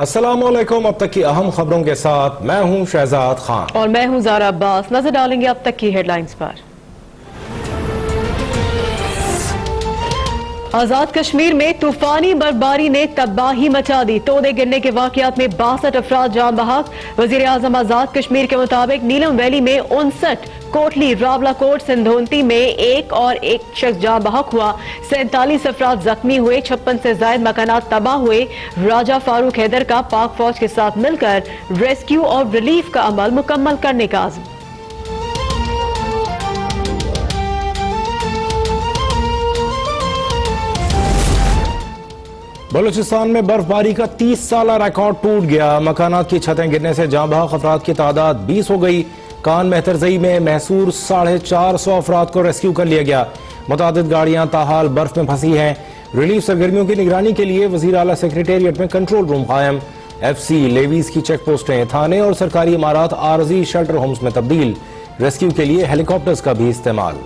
अस्सलामुअलैकुम। अब तक की अहम खबरों के साथ मैं हूं शहजाद खान और मैं हूं ज़ारा अब्बास। नजर डालेंगे अब तक की हेडलाइंस पर। आजाद कश्मीर में तूफानी बर्फबारी ने तबाही मचा दी। तोड़े गिरने के वाकयात में 62 अफराद जान बहक। वजीर आजम आजाद कश्मीर के मुताबिक नीलम वैली में 59, कोटली, रावलाकोट, सिंधोंती में एक शख्स जान बहक हुआ। 47 अफराद जख्मी हुए। 56 से ज्यादा मकानात तबाह हुए। राजा फारूक हैदर का पाक फौज के साथ मिलकर रेस्क्यू और रिलीफ का अमल मुकम्मल करने का आज़म। बलूचिस्तान में बर्फबारी का 30 साला रिकॉर्ड टूट गया। मकानात की छतें गिरने से जाँ बहक अफराद की तादाद 20 हो गई। कान मेहतरजई में महसूर 450 अफराद को रेस्क्यू कर लिया गया। मुतादिद गाड़ियां ताहाल बर्फ में फंसी हैं। रिलीफ सरगर्मियों की निगरानी के लिए वजीर आला सेक्रेटेरिएट में कंट्रोल रूम कायम। FC, लेवीज की चेक पोस्टें, थाने और सरकारी इमारात आरजी शेल्टर होम्स में तब्दील। रेस्क्यू के लिए हेलीकॉप्टर्स का भी इस्तेमाल।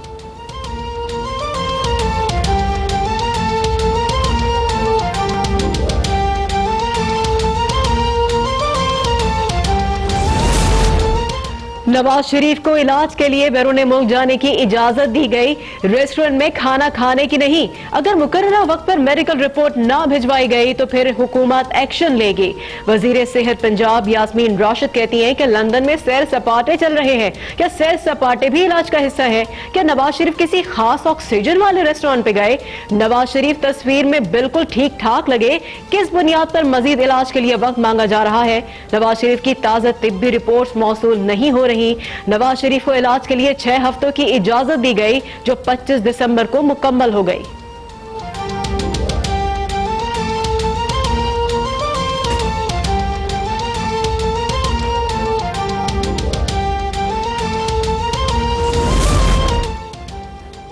नवाज शरीफ को इलाज के लिए बैरून मुल्क जाने की इजाजत दी गई। रेस्टोरेंट में खाना खाने की नहीं। अगर मुकर्ररा वक्त पर मेडिकल रिपोर्ट ना भिजवाई गई तो फिर हुकूमत एक्शन लेगी। वजीर सेहत पंजाब यास्मीन राशिद कहती हैं कि लंदन में सैर सपाटे चल रहे हैं। क्या सैर सपाटे भी इलाज का हिस्सा है? क्या नवाज शरीफ किसी खास ऑक्सीजन वाले रेस्टोरेंट पे गए? नवाज शरीफ तस्वीर में बिल्कुल ठीक ठाक लगे। किस बुनियाद पर मजीद इलाज के लिए वक्त मांगा जा रहा है? नवाज शरीफ की ताजा तिब्बी रिपोर्ट मौसूल नहीं हो रही। नवाज शरीफ को इलाज के लिए 6 हफ्तों की इजाजत दी गई, जो 25 दिसंबर को मुकम्मल हो गई।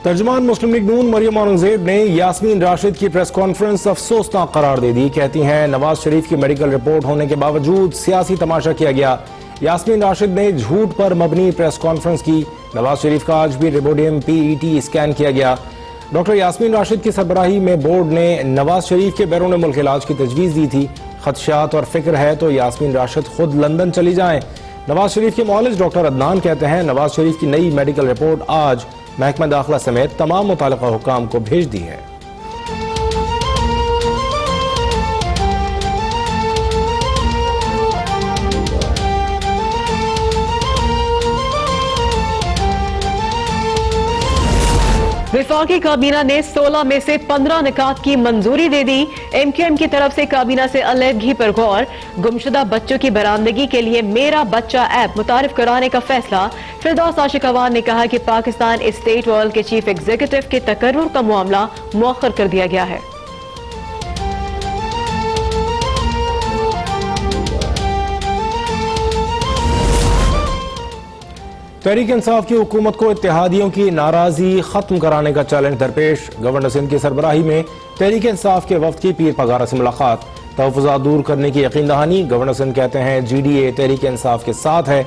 तर्जुमान मुस्लिम लीग नून मरियम औरंगजेब ने यास्मीन राशिद की प्रेस कॉन्फ्रेंस अफसोसनाक करार दे दी। कहती हैं नवाज शरीफ की मेडिकल रिपोर्ट होने के बावजूद सियासी तमाशा किया गया। यास्मीन राशिद ने झूठ पर मबनी प्रेस कॉन्फ्रेंस की। नवाज शरीफ का आज भी रिबोडियम PET स्कैन किया गया। डॉक्टर यास्मीन राशिद की सरबराही में बोर्ड ने नवाज शरीफ के बैरून मुल्क इलाज की तजवीज़ दी थी। खदशात और फिक्र है तो यास्मीन राशिद खुद लंदन चली जाएं। नवाज शरीफ के मौलिज डॉक्टर अदनान कहते हैं नवाज शरीफ की नई मेडिकल रिपोर्ट आज महकमा दाखिला समेत तमाम मुताल्लिका हुक्काम को भेज दी है। वफाकी काबीना ने 16 में से 15 निकात की मंजूरी दे दी। MQM की तरफ से काबीना से अलहदगी पर गौर। गुमशुदा बच्चों की बरामदगी के लिए मेरा बच्चा ऐप मुतारिफ कराने का फैसला। फिरदौस आशिक अवान ने कहा कि पाकिस्तान स्टेट ऑयल के चीफ एग्जीक्यूटिव के तकर्रुर का मामला मुअख्खर कर दिया गया है। तहरीक इंसाफ की हुकूमत को इत्तेहादियों की नाराजगी खत्म कराने का चैलेंज दरपेश। गवर्नर सिंध की सरबराही में तहरीक इंसाफ के वफ्द की पीर पगारा से मुलाकात। तहफ़्फ़ुज़ात दूर करने की यकीन दहानी। गवर्नर सिंध कहते हैं GDA तहरीक इंसाफ के साथ है।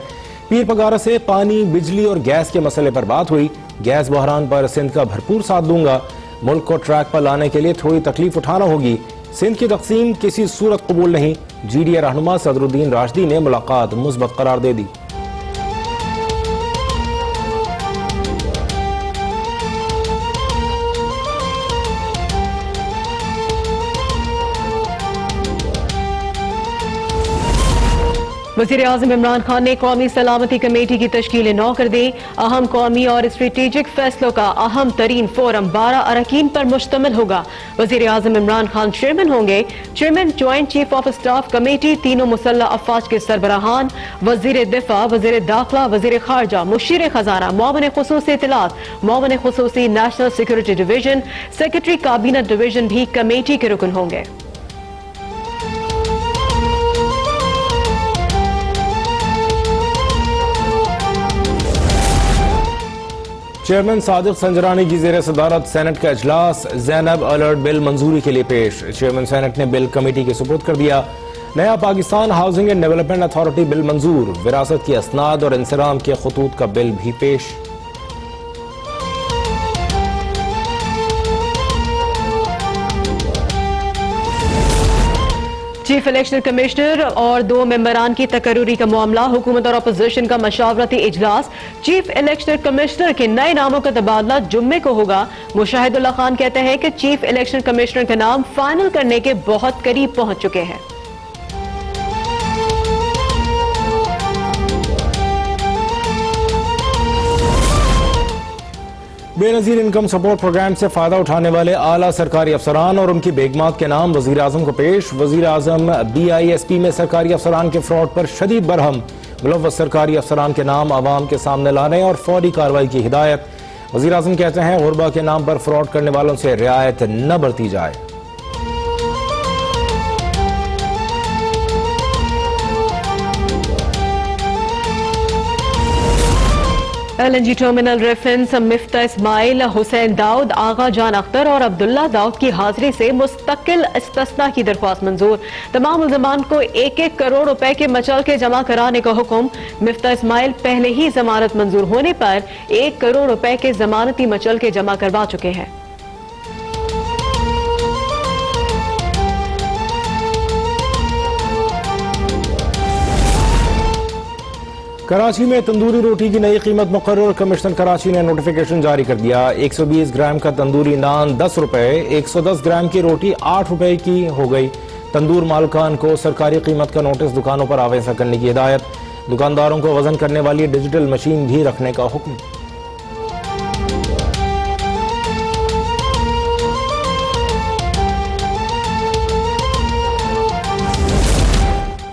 पीर पगारा से पानी, बिजली और गैस के मसले पर बात हुई। गैस बहरान पर सिंध का भरपूर साथ दूंगा। मुल्क को ट्रैक पर लाने के लिए थोड़ी तकलीफ उठाना होगी। सिंध की तकसीम किसी सूरत कबूल नहीं। GDA रहनुमा सदरुद्दीन राशिदी ने मुलाकात मुस्बत करार दे दी। वज़ीर आज़म इमरान खान ने कौमी सलामती कमेटी की तश्कील 9 कर दी। अहम कौमी और स्ट्रेटेजिक फैसलों का अहम तरीन फोरम 12 अरकान पर मुश्तमिल होगा। वज़ीर आज़म इमरान खान चेयरमैन होंगे। Chairman joint chief of staff committee तीनों मुसल्लह अफवाज के सरबराहान, वज़ीर दिफा, वज़ीर दाखिला, वज़ीर खारजा, मुशीर खजाना, मुआविन खुसूसी इत्तलात, मुआविन खुसूसी नेशनल सिक्योरिटी डिवीजन, सेक्रेटरी काबीना डिवीजन भी कमेटी के रुकन होंगे। चेयरमैन सादिक संजरानी की ज़ेर सदारत सेनेट का इजलास। ज़ैनब अलर्ट बिल मंजूरी के लिए पेश। चेयरमैन सेनेट ने बिल कमेटी के सुपुर्द कर दिया। नया Pakistan housing and development authority bill मंजूर। विरासत की असनाद और इंसराम के खतूत का बिल भी पेश। चीफ इलेक्शन कमिश्नर और 2 मेंबरान की तकर्रुरी का मामला, हुकूमत और अपोजिशन का मशावरती इजलास। चीफ इलेक्शन कमिश्नर के नए नामों का तबादला जुम्मे को होगा। मुशाहिदुल्लाह खान कहते हैं कि चीफ इलेक्शन कमिश्नर का नाम फाइनल करने के बहुत करीब पहुंच चुके हैं। बेनजीर इनकम सपोर्ट प्रोग्राम से फायदा उठाने वाले आला सरकारी अफसरान और उनकी बेगमात के नाम वजीर आजम को पेश। वजीर आजम BISP में सरकारी अफसरान के फ्रॉड पर शदीद बरहम। मुलव्वस सरकारी अफसरान के नाम आवाम के सामने लाने और फौरी कार्रवाई की हिदायत। वजीर आजम कहते हैं गुरबा के नाम पर फ्रॉड करने वालों से रियायत न बरती जाए। LNG terminal reference Miftah Ismail, Hussain Dawood, Agha Jan Akhtar और अब्दुल्ला दाऊद की हाजिरी से मुस्तकिल इस्तिस्ना की दरख्वास्त मंजूर। तमाम मुल्ज़मान को 1-1 करोड़ रुपए के मचल के जमा कराने का हुक्म। मिफ्ता इस्माइल पहले ही जमानत मंजूर होने पर 1 करोड़ रुपए के जमानती मचल के जमा करवा चुके हैं। कराची में तंदूरी रोटी की नई कीमत मुकर्रर। कमिश्नर कराची ने नोटिफिकेशन जारी कर दिया। 120 ग्राम का तंदूरी नान 10 रुपए, 110 ग्राम की रोटी 8 रुपए की हो गई। तंदूर मालकान को सरकारी कीमत का नोटिस दुकानों पर आवेजा करने की हिदायत। दुकानदारों को वजन करने वाली डिजिटल मशीन भी रखने का हुक्म।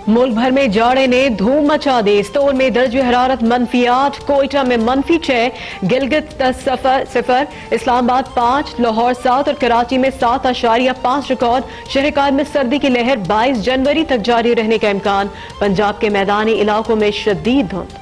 मुल्क भर में जाड़े ने धूम मचा दी। स्तोर में दर्ज हरारत -8, कोयटा में -6, गिलगित 0, इस्लामाबाद 5, लाहौर 7 और कराची में 7.5 रिकॉर्ड। शहर कायद में सर्दी की लहर 22 जनवरी तक जारी रहने का इम्कान। पंजाब के मैदानी इलाकों में शदीद धुंध।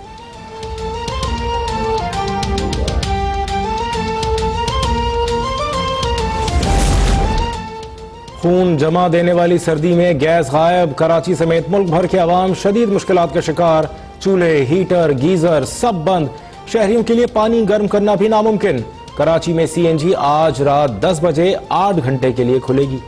खून जमा देने वाली सर्दी में गैस गायब। कराची समेत मुल्क भर के अवाम शदीद मुश्किलात का शिकार। चूल्हे, हीटर, गीजर सब बंद। शहरियों के लिए पानी गर्म करना भी नामुमकिन। कराची में CNG आज रात 10 बजे 8 घंटे के लिए खुलेगी।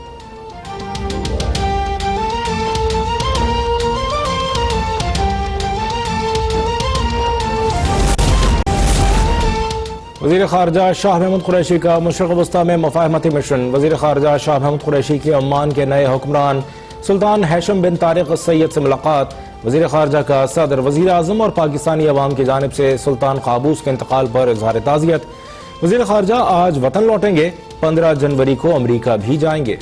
वज़ीर ख़ारजा शाह महमूद कुरैशी का मशरिक़ वस्ता में मुफ़ाहमती मिशन। वज़ीर ख़ारजा शाह महमूद कुरैशी की ओमान के नए हुक्मरान सुल्तान हैशम बिन तारिक सैयद से मुलाकात। वज़ीर ख़ारजा का सदर, वज़ीर आज़म और पाकिस्तानी अवाम की जानिब से सुल्तान क़ाबूस के इंतकाल पर इज़हार ताज़ियत। वज़ीर ख़ारजा आज वतन लौटेंगे। 15 जनवरी को अमरीका भी जाएंगे।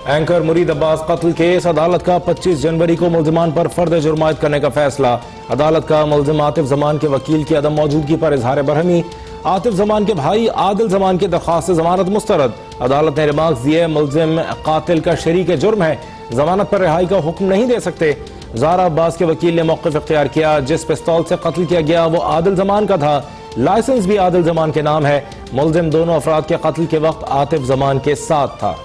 एंकर मुरीद अब्बास कत्ल केस। अदालत का 25 जनवरी को मुल्ज़िमान पर फर्द जुर्मायत करने का फैसला। अदालत का मुल्ज़िम आतिफ जमान के वकील की अदम मौजूदगी पर इजहार बरहमी। आतिफ जमान के भाई आदिल जमान की दरख्वास्त से जमानत मुस्तरद। अदालत ने रिमार्क्स दिए, मुल्ज़िम कातिल का शरीक जुर्म है, जमानत पर रिहाई का हुक्म नहीं दे सकते। ज़ारा अब्बास के वकील ने मौक़िफ़ इख्तियार किया। जिस पिस्तौल से कत्ल किया गया वो आदिल जमान का था। लाइसेंस भी आदिल जमान के नाम है। मुल्ज़िम दोनों अफराद के कत्ल के वक्त आतिफ जमान के साथ था।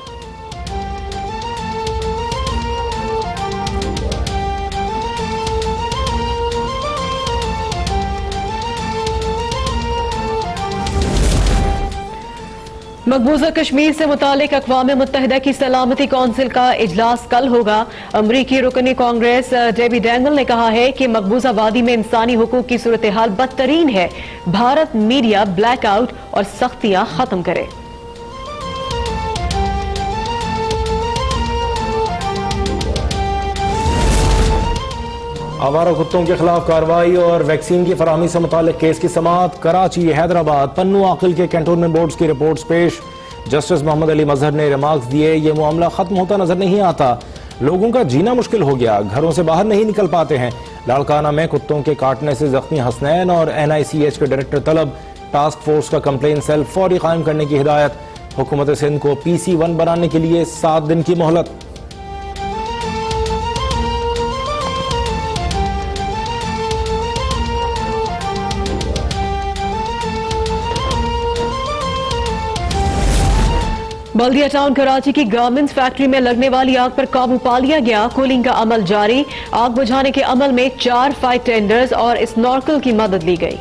मकबूजा कश्मीर से मुतालिक अक़वाम मुत्तहिदा की सलामती कौंसिल का इजलास कल होगा। अमरीकी रुकनी कांग्रेस डेबी डैंगल ने कहा है कि मकबूजा वादी में इंसानी हुकूक की सूरत हाल बदतरीन है। भारत मीडिया ब्लैकआउट और सख्तियां खत्म करे। आवारा कुत्तों के खिलाफ कार्रवाई और वैक्सीन की फराहमी से मुतालिक केस की समाअत। कराची, हैदराबाद, पन्नू आकिल के कैंटोनमेंट बोर्ड्स की रिपोर्ट्स पेश। जस्टिस मोहम्मद अली मजहर ने रिमार्क्स दिए, ये मामला खत्म होता नजर नहीं आता। लोगों का जीना मुश्किल हो गया, घरों से बाहर नहीं निकल पाते हैं। लाड़काना में कुत्तों के काटने से जख्मी हसनैन और NICH के डायरेक्टर तलब। टास्क फोर्स का कंप्लेन सेल फौरी कायम करने की हिदायत। हुकूमत सिंध को PC1 बनाने के लिए 7 दिन की मोहलत। बल्दिया टाउन कराची की गारमेंट्स फैक्ट्री में लगने वाली आग पर काबू पा लिया गया। कूलिंग का अमल जारी। आग बुझाने के अमल में 4 फायर टेंडर्स और स्नॉर्कल की मदद ली गई।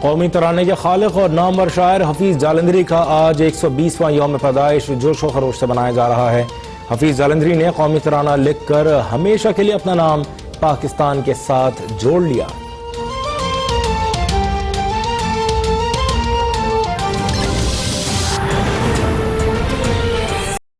कौमी तराने के खालिक और नामवर शायर हफीज जालंधरी का आज 120वां यौम पैदाइश जोशो खरोश से मनाया जा रहा है। हफीज जालंधरी ने कौमी तराना लिखकर हमेशा के लिए अपना नाम पाकिस्तान के साथ जोड़ लिया।